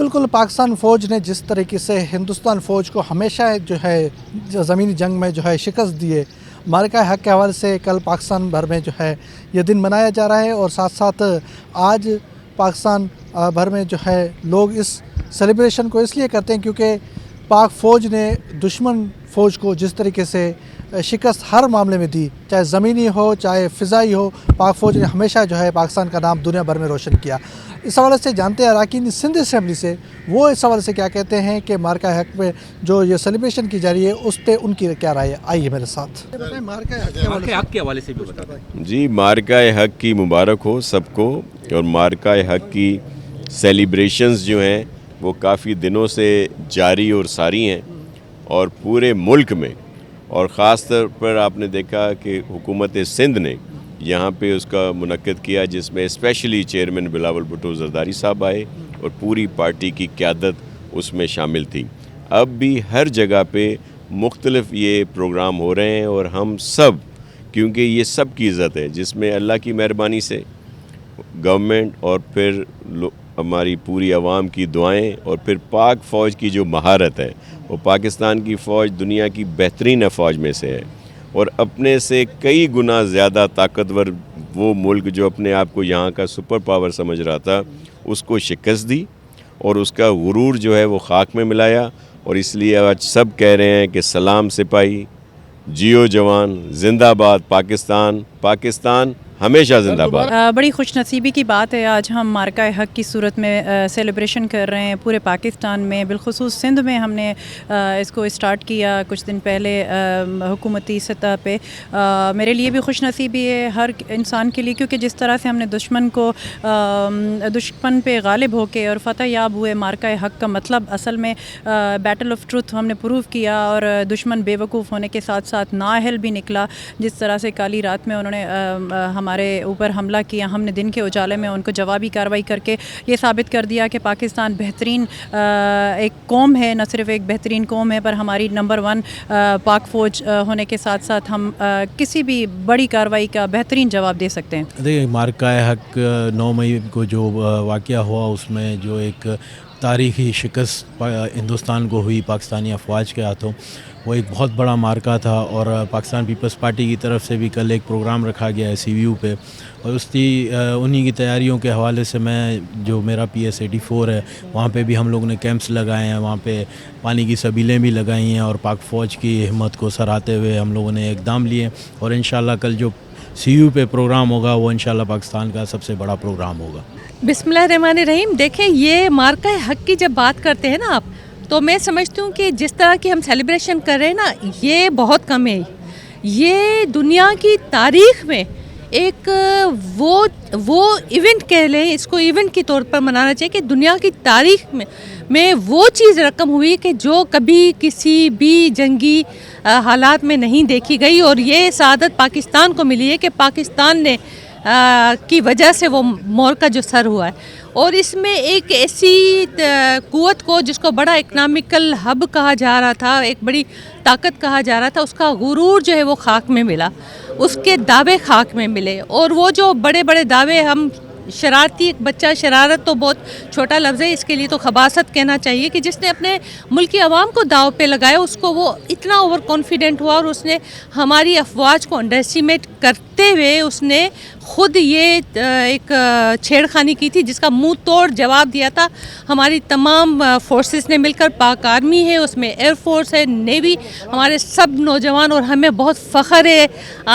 بالکل پاکستان فوج نے جس طریقے سے ہندوستان فوج کو ہمیشہ جو ہے زمینی جنگ میں جو ہے شکست دیے، معرکہ حق کے حوالے سے کل پاکستان بھر میں جو ہے یہ دن منایا جا رہا ہے، اور ساتھ ساتھ آج پاکستان بھر میں جو ہے لوگ اس سیلیبریشن کو اس لیے کرتے ہیں کیونکہ پاک فوج نے دشمن فوج کو جس طریقے سے شکست ہر معاملے میں دی، چاہے زمینی ہو چاہے فضائی ہو، پاک فوج نے ہمیشہ جو ہے پاکستان کا نام دنیا بھر میں روشن کیا۔ اس حوالے سے جانتے ہیں اراکین سندھ اسمبلی سے وہ اس حوالے سے کیا کہتے ہیں کہ معرکہ حق پہ جو یہ سیلیبریشن کی جا رہی ہے اس پہ ان کی کیا رائے ہے۔ آئیے میرے ساتھ۔ مارکہ حق کے حوالے سے بھی بتائیں۔ جی، مارکہ حق کی مبارک ہو سب کو، اور مارکہ حق کی سیلیبریشنز جو ہیں وہ کافی دنوں سے جاری اور ساری ہیں، اور پورے ملک میں، اور خاص طور پر آپ نے دیکھا کہ حکومت سندھ نے یہاں پہ اس کا منعقد کیا، جس میں اسپیشلی چیئرمین بلاول بھٹو زرداری صاحب آئے اور پوری پارٹی کی قیادت اس میں شامل تھی۔ اب بھی ہر جگہ پہ مختلف یہ پروگرام ہو رہے ہیں، اور ہم سب، کیونکہ یہ سب کی عزت ہے جس میں اللہ کی مہربانی سے گورنمنٹ اور پھر ہماری پوری عوام کی دعائیں اور پھر پاک فوج کی جو مہارت ہے، وہ پاکستان کی فوج دنیا کی بہترین فوج میں سے ہے، اور اپنے سے کئی گنا زیادہ طاقتور وہ ملک جو اپنے آپ کو یہاں کا سپر پاور سمجھ رہا تھا، اس کو شکست دی اور اس کا غرور جو ہے وہ خاک میں ملایا۔ اور اس لیے آج سب کہہ رہے ہیں کہ سلام سپاہی، جیو جوان، زندہ باد پاکستان، پاکستان ہمیشہ زندہ باد۔ بڑی خوش نصیبی کی بات ہے، آج ہم معرکہ حق کی صورت میں سیلیبریشن کر رہے ہیں پورے پاکستان میں، بالخصوص سندھ میں ہم نے اس کو اسٹارٹ کیا کچھ دن پہلے حکومتی سطح پہ۔ میرے لیے بھی خوش نصیبی ہے، ہر انسان کے لیے، کیونکہ جس طرح سے ہم نے دشمن پہ غالب ہو کے اور فتح یاب ہوئے، معرکہ حق کا مطلب اصل میں بیٹل آف ٹروتھ ہم نے پروو کیا، اور دشمن بے وقوف ہونے کے ساتھ ساتھ نااہل بھی نکلا۔ جس طرح سے کالی رات میں انہوں نے ہمارے اوپر حملہ کیا، ہم نے دن کے اجالے میں ان کو جوابی کارروائی کر کے یہ ثابت کر دیا کہ پاکستان بہترین ایک قوم ہے، نہ صرف ایک بہترین قوم ہے پر ہماری نمبر 1 پاک فوج ہونے کے ساتھ ساتھ ہم کسی بھی بڑی کارروائی کا بہترین جواب دے سکتے ہیں۔ دیکھیں، معرکہ حق 9 مئی کو جو واقعہ ہوا، اس میں جو ایک تاریخی شکست ہندوستان کو ہوئی پاکستانی افواج کے ہاتھوں، وہ ایک بہت بڑا معرکہ تھا، اور پاکستان پیپلز پارٹی کی طرف سے بھی کل ایک پروگرام رکھا گیا ہے CVU پہ، اور انہی کی تیاریوں کے حوالے سے میں جو میرا PS 84 ہے وہاں پہ بھی ہم لوگوں نے کیمپس لگائے ہیں، وہاں پہ پانی کی سبیلیں بھی لگائی ہیں، اور پاک فوج کی ہمت کو سراہتے ہوئے ہم لوگوں نے اقدام لیے، اور انشاءاللہ کل جو CVU پہ پروگرام ہوگا وہ انشاءاللہ پاکستان کا سب سے بڑا پروگرام ہوگا۔ بسم اللہ الرحمن الرحیم۔ دیکھیں، یہ معرکہ حق کی جب بات کرتے ہیں نا آپ، تو میں سمجھتی ہوں کہ جس طرح کی ہم سیلیبریشن کر رہے ہیں نا، یہ بہت کم ہے۔ یہ دنیا کی تاریخ میں ایک وہ ایونٹ کہہ لیں، اس کو ایونٹ کے طور پر منانا چاہیے کہ دنیا کی تاریخ میں وہ چیز رقم ہوئی کہ جو کبھی کسی بھی جنگی حالات میں نہیں دیکھی گئی، اور یہ سعادت پاکستان کو ملی ہے کہ پاکستان نے کی وجہ سے وہ مورکہ جو سر ہوا ہے، اور اس میں ایک ایسی قوت کو جس کو بڑا اکنامکل ہب کہا جا رہا تھا، ایک بڑی طاقت کہا جا رہا تھا، اس کا غرور جو ہے وہ خاک میں ملا، اس کے دعوے خاک میں ملے، اور وہ جو بڑے بڑے دعوے ہم شرارتی، ایک بچہ، شرارت تو بہت چھوٹا لفظ ہے، اس کے لیے تو خباثت کہنا چاہیے، کہ جس نے اپنے ملکی عوام کو داؤ پہ لگایا، اس کو وہ اتنا اوور کانفیڈنٹ ہوا، اور اس نے ہماری افواج کو انڈر اسٹیمیٹ کرتے ہوئے اس نے خود یہ ایک چھیڑخانی کی تھی، جس کا منہ توڑ جواب دیا تھا ہماری تمام فورسز نے مل کر۔ پاک آرمی ہے، اس میں ایئر فورس ہے، نیوی، ہمارے سب نوجوان، اور ہمیں بہت فخر ہے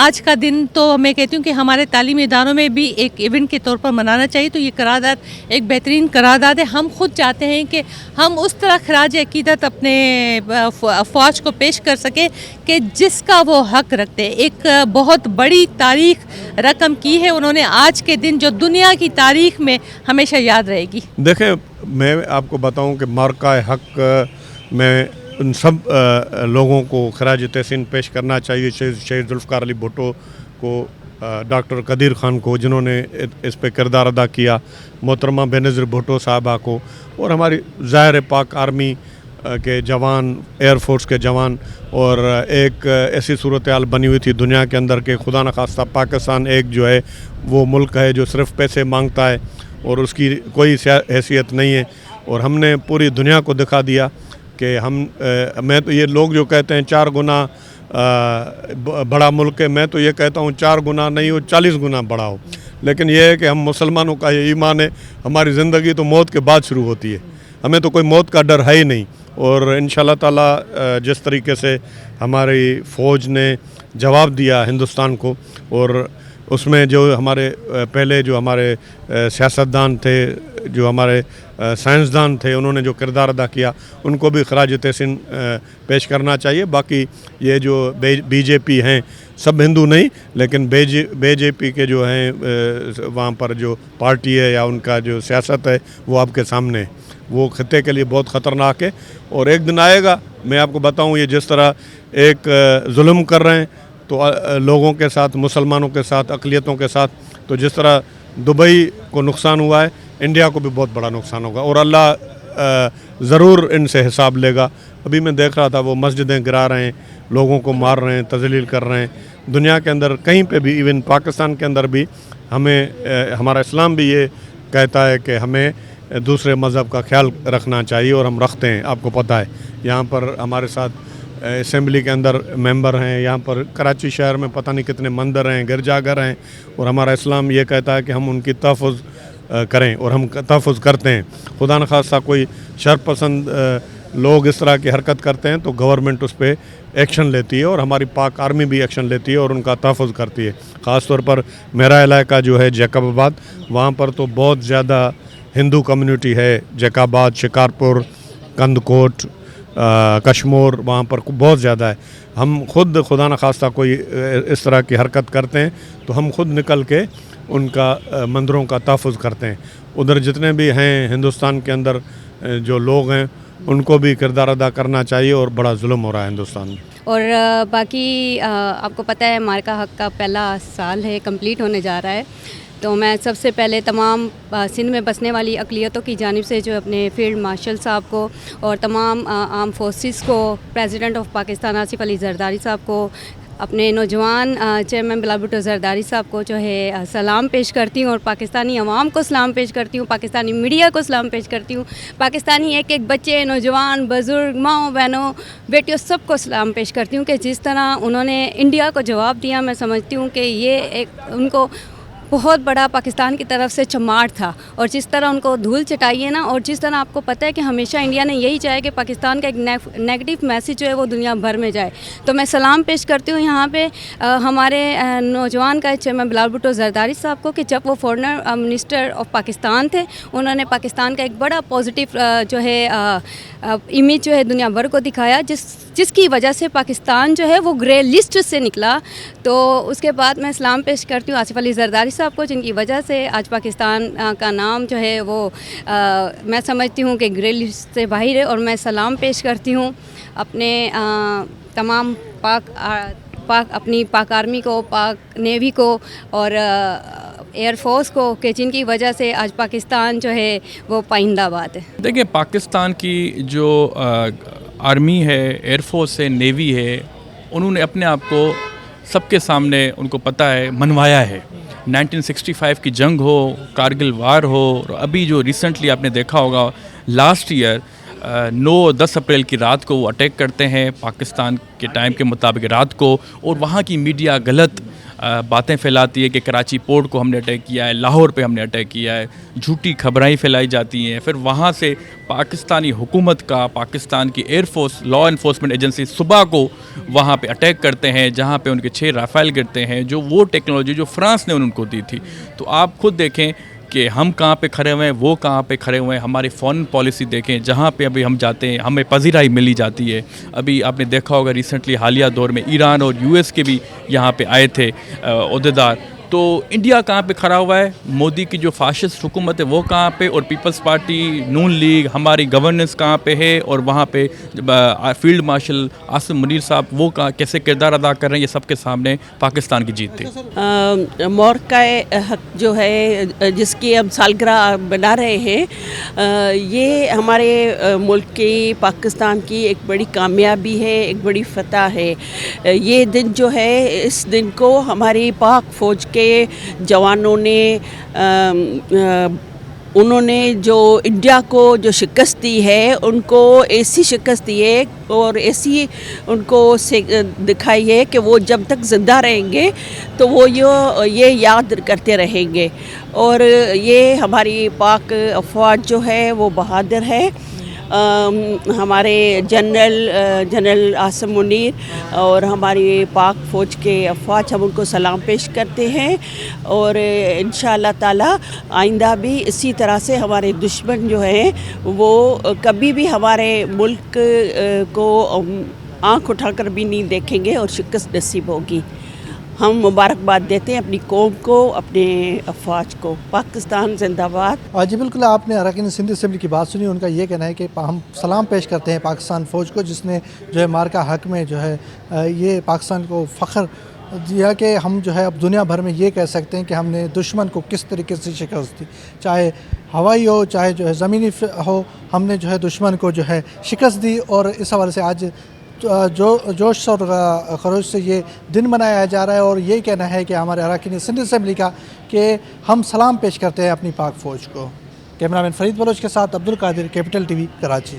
آج کا دن۔ تو میں کہتی ہوں کہ ہمارے تعلیمی اداروں میں بھی ایک ایونٹ کے طور پر منانا چاہیے۔ تو یہ قرارداد ایک بہترین قرارداد ہے۔ ہم خود چاہتے ہیں کہ ہم اس طرح خراج عقیدت اپنے افواج کو پیش کر سکیں کہ جس کا وہ حق رکھتے ہیں۔ ایک بہت بڑی تاریخ رقم کی ہے انہوں نے آج کے دن، جو دنیا کی تاریخ میں ہمیشہ یاد رہے گی۔ دیکھیں، میں آپ کو بتاؤں کہ معرکہ حق میں ان سب لوگوں کو خراج تحسین پیش کرنا چاہیے، شہید ذوالفقار علی بھٹو کو، ڈاکٹر قدیر خان کو جنہوں نے اس پہ کردار ادا کیا، محترمہ بینظیر بھٹو صاحبہ کو، اور ہماری ظاہر پاک آرمی کے جوان، ایئر فورس کے جوان، اور ایک ایسی صورتحال بنی ہوئی تھی دنیا کے اندر کہ خدا نخواستہ پاکستان ایک جو ہے وہ ملک ہے جو صرف پیسے مانگتا ہے اور اس کی کوئی حیثیت نہیں ہے، اور ہم نے پوری دنیا کو دکھا دیا کہ میں تو یہ لوگ جو کہتے ہیں 4 گنا بڑا ملک ہے، میں تو یہ کہتا ہوں 4 گنا نہیں ہو 40 گنا بڑا ہو، لیکن یہ ہے کہ ہم مسلمانوں کا یہ ایمان ہے، ہماری زندگی تو موت کے بعد شروع ہوتی ہے، ہمیں تو کوئی موت کا ڈر ہے ہی نہیں۔ اور انشاءاللہ تعالی جس طریقے سے ہماری فوج نے جواب دیا ہندوستان کو، اور اس میں جو ہمارے پہلے جو ہمارے سیاستدان تھے، جو ہمارے سائنسدان تھے، انہوں نے جو کردار ادا کیا، ان کو بھی خراج تحسین پیش کرنا چاہیے۔ باقی یہ جو بی جے پی ہیں، سب ہندو نہیں، لیکن بی جے پی کے جو ہیں وہاں پر جو پارٹی ہے یا ان کا جو سیاست ہے وہ آپ کے سامنے ہے، وہ خطے کے لیے بہت خطرناک ہے۔ اور ایک دن آئے گا، میں آپ کو بتاؤں، یہ جس طرح ایک ظلم کر رہے ہیں تو لوگوں کے ساتھ، مسلمانوں کے ساتھ، اقلیتوں کے ساتھ، تو جس طرح دبئی کو نقصان ہوا ہے، انڈیا کو بھی بہت بڑا نقصان ہوگا، اور اللہ ضرور ان سے حساب لے گا۔ ابھی میں دیکھ رہا تھا وہ مسجدیں گرا رہے ہیں، لوگوں کو مار رہے ہیں، تذلیل کر رہے ہیں، دنیا کے اندر کہیں پہ بھی، ایون پاکستان کے اندر بھی ہمیں ہمارا اسلام بھی یہ کہتا ہے کہ ہمیں دوسرے مذہب کا خیال رکھنا چاہیے، اور ہم رکھتے ہیں۔ آپ کو پتہ ہے یہاں پر ہمارے ساتھ اسمبلی کے اندر ممبر ہیں، یہاں پر کراچی شہر میں پتہ نہیں کتنے مندر ہیں، گرجا گھر ہیں، اور ہمارا اسلام یہ کہتا ہے کہ ہم ان کی تحفظ کریں، اور ہم تحفظ کرتے ہیں۔ خدا نخواستہ کوئی شر پسند لوگ اس طرح کی حرکت کرتے ہیں تو گورنمنٹ اس پہ ایکشن لیتی ہے، اور ہماری پاک آرمی بھی ایکشن لیتی ہے اور ان کا تحفظ کرتی ہے۔ خاص طور پر میرا علاقہ جو ہے جیکب آباد، وہاں پر تو بہت زیادہ ہندو کمیونٹی ہے، جیکب آباد، شکارپور، کندکوٹ، کشمور، وہاں پر بہت زیادہ ہے۔ ہم خود خدا نخواستہ کوئی اس طرح کی حرکت کرتے ہیں تو ہم خود نکل کے ان کا مندروں کا تحفظ کرتے ہیں۔ ادھر جتنے بھی ہیں ہندوستان کے اندر جو لوگ ہیں، ان کو بھی کردار ادا کرنا چاہیے، اور بڑا ظلم ہو رہا ہے ہندوستان میں۔ اور باقی آپ کو پتہ ہے مارکا حق کا پہلا سال ہے، کمپلیٹ ہونے جا رہا ہے، تو میں سب سے پہلے تمام سندھ میں بسنے والی اقلیتوں کی جانب سے جو اپنے فیلڈ مارشل صاحب کو اور تمام آرم فورسز کو، پریزیڈنٹ آف پاکستان آصف علی زرداری صاحب کو، اپنے نوجوان چیئرمین بلال بھٹو زرداری صاحب کو جو ہے سلام پیش کرتی ہوں، اور پاکستانی عوام کو سلام پیش کرتی ہوں، پاکستانی میڈیا کو سلام پیش کرتی ہوں، پاکستانی ایک بچے، نوجوان، بزرگ، ماؤں بہنوں، بیٹیوں، سب کو سلام پیش کرتی ہوں کہ جس طرح انہوں نے انڈیا کو جواب دیا۔ میں سمجھتی ہوں کہ یہ ایک ان کو بہت بڑا پاکستان کی طرف سے چماٹ تھا، اور جس طرح ان کو دھول چٹائی ہے نا، اور جس طرح آپ کو پتہ ہے کہ ہمیشہ انڈیا نے یہی چاہے کہ پاکستان کا ایک نیگیٹو میسیج جو ہے وہ دنیا بھر میں جائے، تو میں سلام پیش کرتی ہوں یہاں پہ ہمارے نوجوان کا چیئرمین بلال بھٹو زرداری صاحب کو، کہ جب وہ فورنر منسٹر آف پاکستان تھے، انہوں نے پاکستان کا ایک بڑا پازیٹیو جو ہے امیج جو ہے دنیا بھر کو دکھایا، جس کی وجہ سے پاکستان جو ہے وہ گرے لسٹ سے نکلا۔ تو اس کے بعد میں سلام پیش کرتی ہوں آصف علی زرداری صاحب کو، جن کی وجہ سے آج پاکستان کا نام جو ہے وہ میں سمجھتی ہوں کہ گرے لسٹ سے باہر ہے، اور میں سلام پیش کرتی ہوں اپنے تمام اپنی پاک آرمی کو، پاک نیوی کو، اور ایئر فورس کو، کہ جن کی وجہ سے آج پاکستان جو ہے وہ پائندہ آباد ہے۔ دیکھیں، پاکستان کی جو آرمی ہے، ایئر فورس ہے، نیوی ہے، انہوں نے اپنے آپ کو سب کے سامنے، ان کو پتہ ہے، منوایا ہے۔ 1965 کی جنگ ہو، کارگل وار ہو، اور ابھی جو ریسنٹلی آپ نے دیکھا ہوگا لاسٹ ایئر 9-10 اپریل کی رات کو وہ اٹیک کرتے ہیں پاکستان کے ٹائم کے مطابق رات کو، اور وہاں کی میڈیا غلط باتیں پھیلاتی ہے کہ کراچی پورٹ کو ہم نے اٹیک کیا ہے، لاہور پہ ہم نے اٹیک کیا ہے، جھوٹی خبریں پھیلائی جاتی ہیں۔ پھر وہاں سے پاکستانی حکومت کا، پاکستان کی air force, law enforcement agency صبح کو وہاں پہ اٹیک کرتے ہیں، جہاں پہ ان کے 6 رافیل گرتے ہیں، جو وہ ٹیکنالوجی جو فرانس نے ان کو دی تھی۔ تو آپ خود دیکھیں کہ ہم کہاں پہ کھڑے ہوئے ہیں، وہ کہاں پہ کھڑے ہوئے ہیں۔ ہماری فارن پالیسی دیکھیں، جہاں پہ ابھی ہم جاتے ہیں ہمیں پذیرائی ملی جاتی ہے۔ ابھی آپ نے دیکھا ہوگا ریسنٹلی حالیہ دور میں ایران اور US کے بھی یہاں پہ آئے تھے عہدیدار۔ تو انڈیا کہاں پہ کھڑا ہوا ہے، مودی کی جو فاشسٹ حکومت ہے وہ کہاں پہ، اور پیپلز پارٹی، نون لیگ، ہماری گورننس کہاں پہ ہے، اور وہاں پہ فیلڈ مارشل عاصم منیر صاحب وہ کیسے کردار ادا کر رہے ہیں، یہ سب کے سامنے پاکستان کی جیت تھی۔ مورکہ حق جو ہے، جس کی ہم سالگرہ بنا رہے ہیں، یہ ہمارے ملک کی، پاکستان کی ایک بڑی کامیابی ہے، ایک بڑی فتح ہے۔ یہ دن جو ہے، اس دن کو ہماری پاک فوج کے جوانوں نے انہوں نے جو انڈیا کو جو شکست دی ہے ان کو ایسی شکست دی ہے اور ایسی ان کو دکھائی ہے کہ وہ جب تک زندہ رہیں گے تو وہ یہ یاد کرتے رہیں گے. اور یہ ہماری پاک افواج جو ہے وہ بہادر ہے. ہمارے جنرل عاصم منیر اور ہماری پاک فوج کے افواج ہم ان کو سلام پیش کرتے ہیں اور انشاءاللہ تعالی آئندہ بھی اسی طرح سے ہمارے دشمن جو ہیں وہ کبھی بھی ہمارے ملک کو آنکھ اٹھا کر بھی نہیں دیکھیں گے اور شکست نصیب ہوگی. ہم مبارکباد دیتے ہیں اپنی قوم کو, اپنے افواج کو. پاکستان زندہ باد. جی بالکل, آپ نے اراکین سندھ اسمبلی کی بات سنی. ان کا یہ کہنا ہے کہ ہم سلام پیش کرتے ہیں پاکستان فوج کو جس نے جو ہے مارکا حق میں جو ہے یہ پاکستان کو فخر دیا کہ ہم جو ہے اب دنیا بھر میں یہ کہہ سکتے ہیں کہ ہم نے دشمن کو کس طریقے سے شکست دی, چاہے ہوائی ہو چاہے جو ہے زمینی ہو, ہم نے جو ہے دشمن کو جو ہے شکست دی. اور اس حوالے سے آج جوش اور خروش سے یہ دن منایا جا رہا ہے اور یہی کہنا ہے کہ ہمارے اراکین سندھ اسمبلی کا کہ ہم سلام پیش کرتے ہیں اپنی پاک فوج کو. کیمرہ مین فرید بلوچ کے ساتھ Abdul Qadir, capital T V, Karachi.